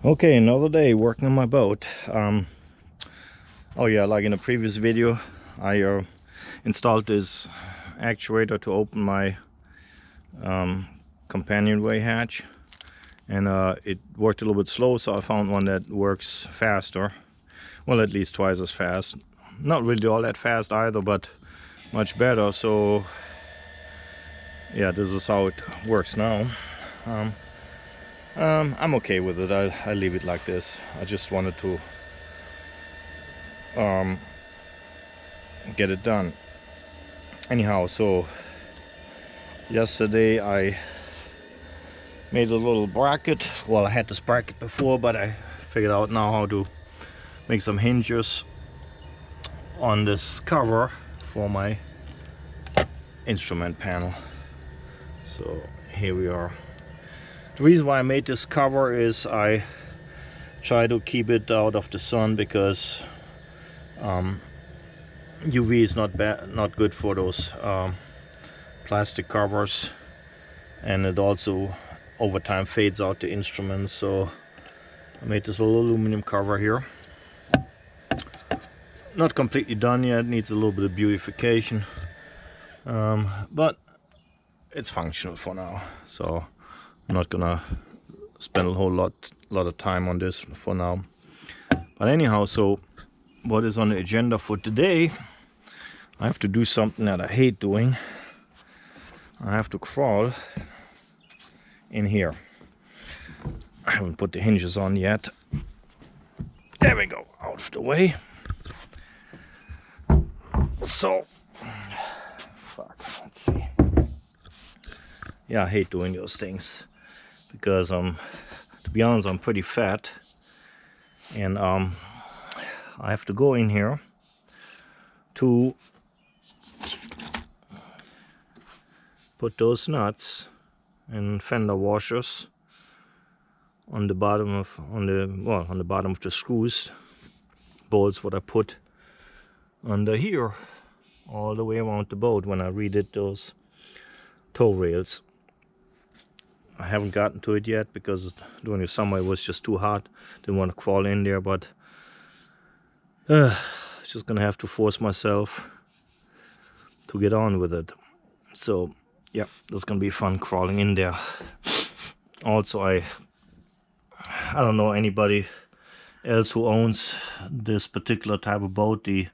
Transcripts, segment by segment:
Okay, another day working on my boat. Oh yeah, like in the previous video, I installed this actuator to open my companionway hatch, and it worked a little bit slow, so I found one that works faster. Well, at least twice as fast. Not really all that fast either, but much better. So yeah, this is how it works now. I'm okay with it. I leave it like this. I just wanted to get it done. Anyhow, so yesterday I made a little bracket. Well, I had this bracket before, but I figured out now how to make some hinges on this cover for my instrument panel. So here we are. The reason why I made this cover is I try to keep it out of the sun, because UV is not good for those plastic covers, and it also over time fades out the instruments. So I made this little aluminum cover here. Not completely done yet, needs a little bit of beautification, but it's functional for now. So I'm not gonna spend a whole lot of time on this for now. But anyhow, so what is on the agenda for today? I have to do something that I hate doing. I have to crawl in here. I haven't put the hinges on yet. There we go, out of the way. So, fuck, let's see. Yeah, I hate doing those things, because to be honest, I'm pretty fat, and I have to go in here to put those nuts and fender washers on the bottom of the bottom of the screws, bolts, what I put under here all the way around the boat when I redid those tow rails. I haven't gotten to it yet because during the summer it was just too hot. Didn't want to crawl in there, but just gonna have to force myself to get on with it. So yeah, that's gonna be fun crawling in there. Also, I don't know anybody else who owns this particular type of boat, the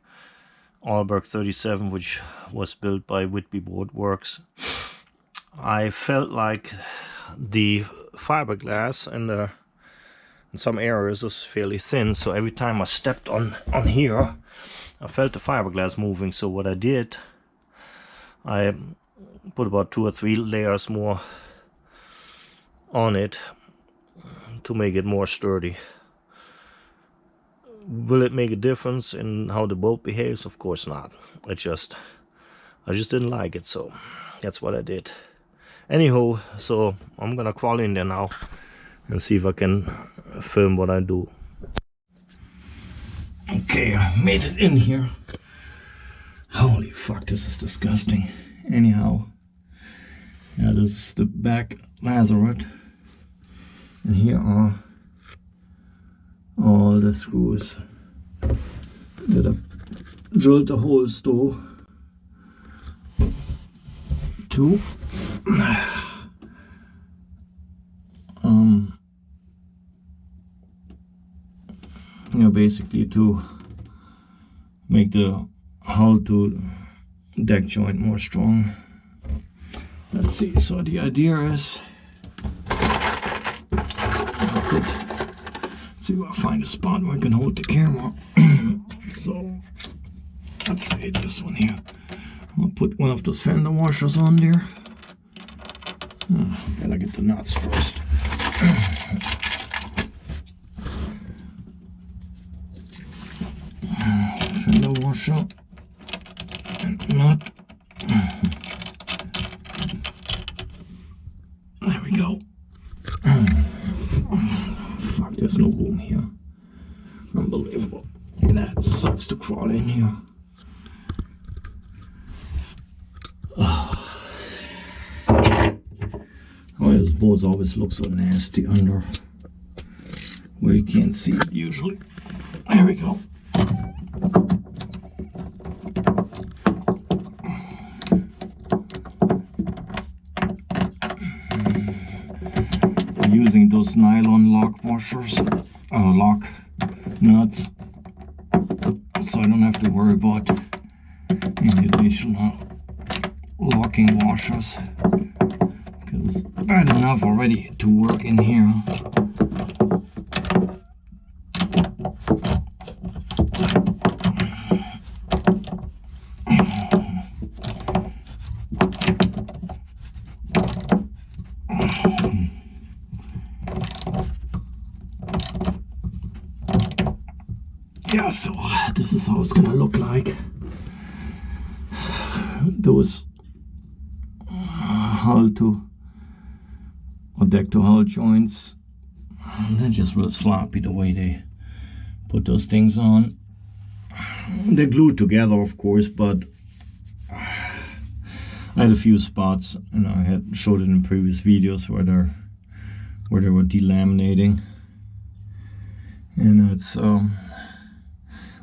Alberg 37, which was built by Whitby Boat Works. I felt like the fiberglass in some areas is fairly thin, so every time I stepped on here, I felt the fiberglass moving. So what I did, I put about 2 or 3 layers more on it to make it more sturdy. Will it make a difference in how the boat behaves? Of course not. I just didn't like it, so that's what I did. Anyhow, so I'm gonna crawl in there now and see if I can film what I do. Okay, I made it in here. Holy fuck, this is disgusting. Anyhow, yeah, this is the back lazarette, and here are all the screws that I drilled the holes to. Basically to make the hull to deck joint more strong. Let's see, so the idea is let's see if I find a spot where I can hold the camera. So let's say this one here. I'll put one of those fender washers on there. Gotta get the nuts first. Fender washer and nut. There we go. Fuck, there's no room here. Unbelievable. That sucks to crawl in here. This boat always looks so nasty under where you can't see it usually. There we go. Using those nylon lock washers, lock nuts, so I don't have to worry about any additional locking washers, because it's bad enough already to work in here. Yeah, so this is how it's gonna look like. Those hull to or deck to hull joints, they're just real sloppy the way they put those things on. They're glued together, of course, but I had a few spots, and I had showed it in previous videos where they were delaminating, and it's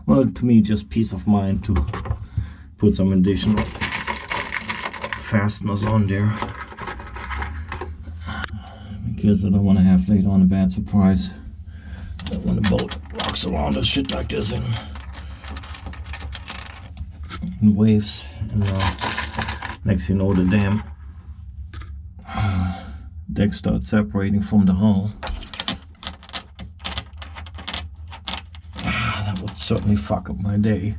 well, to me, just peace of mind to put some additional fasteners on there, because I don't want to have later on a bad surprise when the boat rocks around or shit like this in waves, and next you know the damn deck starts separating from the hull. That would certainly fuck up my day.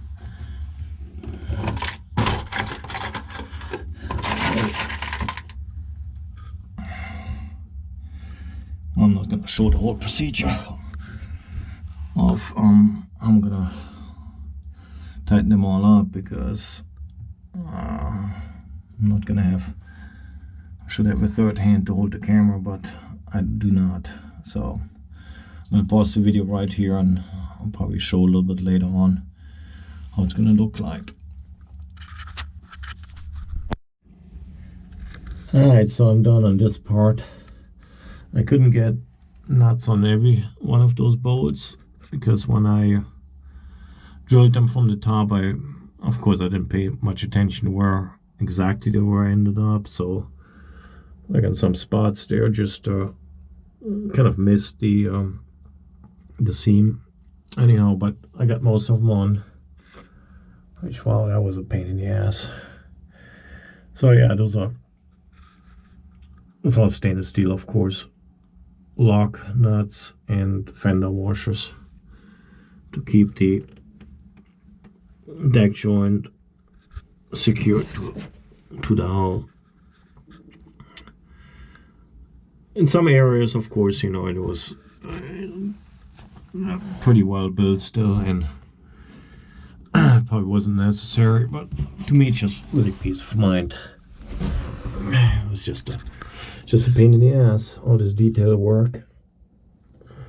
I'm not gonna show the whole procedure of I'm gonna tighten them all up, because I'm not gonna have, I should have a third hand to hold the camera, but I do not. So I'm gonna pause the video right here, and I'll probably show a little bit later on how it's gonna look like. Alright, so I'm done on this part. I couldn't get nuts on every one of those bolts, because when I drilled them from the top, of course I didn't pay much attention to where exactly they were ended up, so like in some spots there just kind of missed the seam anyhow, but I got most of them on, which, wow, that was a pain in the ass. So yeah, it's all stainless steel, of course, lock nuts and fender washers to keep the deck joint secured to the hull. In some areas, of course, you know, it was pretty well built still, and probably wasn't necessary, but to me it's just really peace of mind. It was just a pain in the ass, all this detail work,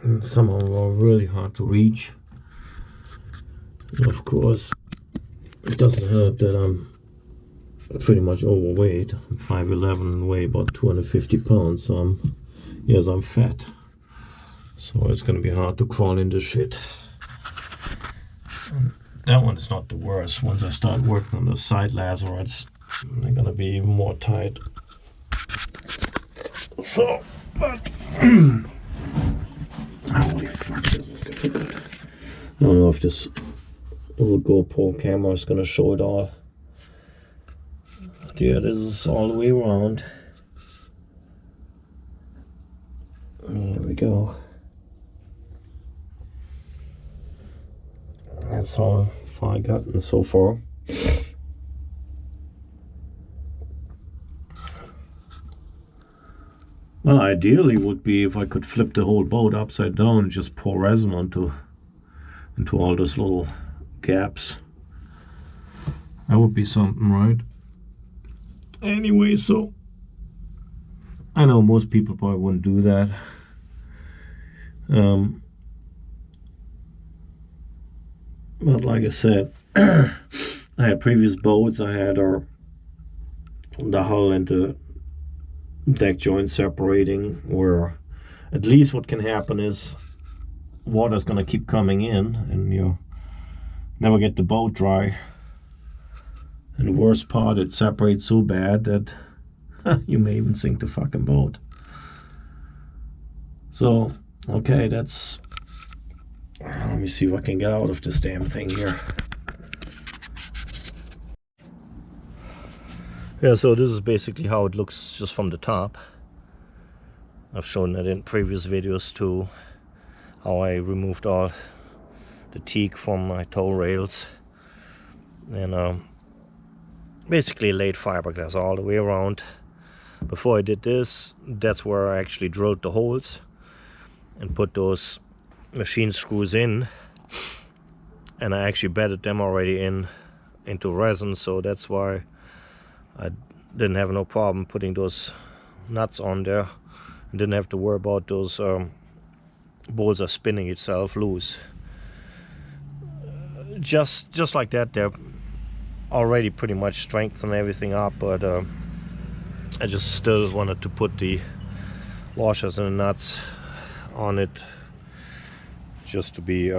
and some of them are really hard to reach. And of course, it doesn't help that I'm pretty much overweight. I'm 5'11" and weigh about 250 pounds, so I'm fat. So it's gonna be hard to crawl in this shit. And that one is not the worst. Once I start working on the side lazarets, they're gonna be even more tight. So, but holy fuck, this is difficult. I don't know if this little GoPro camera is gonna show it all. But yeah, this is all the way around. There we go. That's how far I gotten so far. Well, ideally would be if I could flip the whole boat upside down and just pour resin into all those little gaps. That would be something, right? Anyway, so I know most people probably wouldn't do that. But like I said, I had previous boats. I had the hull and the deck joint separating, where at least what can happen is water's gonna keep coming in and you never get the boat dry. And the worst part, it separates so bad that you may even sink the fucking boat. So, okay, that's... Let me see if I can get out of this damn thing here. Yeah, so this is basically how it looks just from the top. I've shown that in previous videos too, how I removed all the teak from my tow rails and basically laid fiberglass all the way around. Before I did this, that's where I actually drilled the holes and put those machine screws in, and I actually bedded them already into resin, so that's why I didn't have no problem putting those nuts on there. I didn't have to worry about those bolts are spinning itself loose. Just like that, they're already pretty much strengthened everything up, but I just still wanted to put the washers and the nuts on it, just to be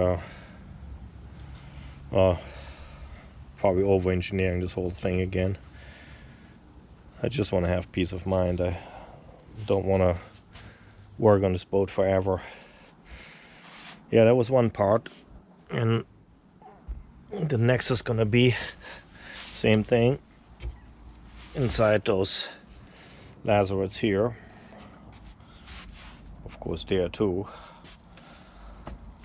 probably over engineering this whole thing again. I just want to have peace of mind. I don't want to work on this boat forever. Yeah, that was one part, and the next is gonna be same thing inside those lazarets here, of course there too.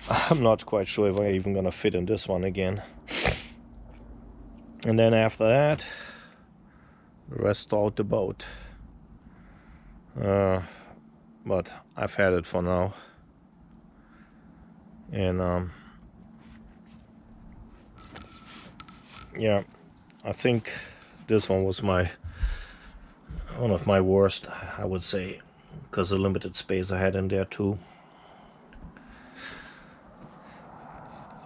I'm not quite sure if I'm even gonna fit in this one again. And then after that, the rest out the boat. But I've had it for now. And yeah, I think this one was one of my worst, I would say, because of the limited space I had in there too.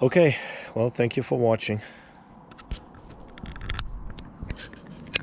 Okay, well, thank you for watching.